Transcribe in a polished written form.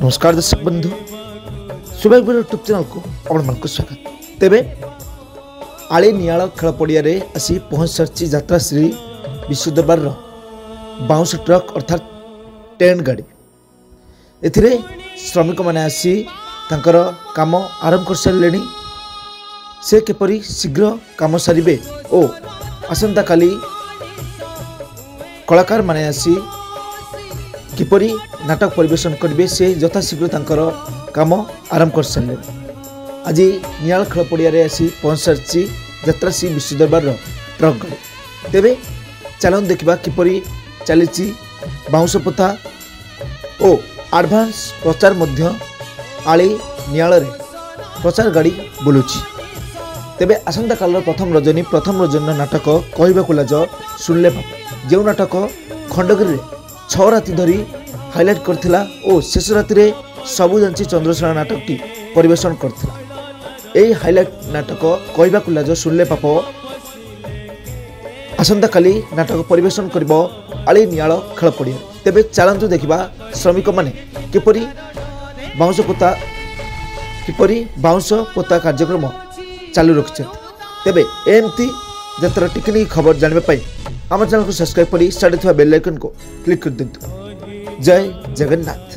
नमस्कार दर्शक बंधु सुभाष यूट्यूब चैनल को आप स्वागत। तेबे आली नियाल खेल पड़िया आसी पहुँच सारी यात्रा श्री विश्व दरबार बाउंस ट्रक अर्थात टेंट गाड़ी एथिरे श्रमिक मैंने आसी तांकर काम आरंभ कर सारे से किपरि शीघ्र काम सारे और आसंता काली कलाकार माने आसी किपरि नाटक परिवेशन करेंगे से यथाशीघ्र तांकर काम आरंभ कर सारे। आज नियाल खेल पड़िया आसी पहुँच सारी यात्रा श्री विश्व दरबार ट्रक गाड़ी। तेबे चलन देखा किपरि चली बाउंस पोथा और आडभांस प्रचार मध्य आली नियाल प्रचार गाड़ी बुलुची। तेबे आसंता काल प्रथम रजनी नाटक कहवाक लाज सुनले पाप जो नाटक खंडगिरी 6 राति धरी हाइलाइट करथिला और शेष राति रे सबु जांची चंद्रशेखर नाटकटी परिवेशन करथिला। एई हाइलाइट नाटक कहवाक लाज सुनले पाप आसंता काली नाटक परिवेशन करिबो आली नियाल खेल पड़िया। तेबे चलंतु देखिबा श्रमिक माने किपरि बाउंस पोता कार्यक्रम चालू रखिछथि। तेबे एमती जतर टिकनिक खबर जानबे पई आम चैनल को सब्सक्राइब करी साइड थवा बेल आइकन को क्लिक कर दिंतु। जय जगन्नाथ।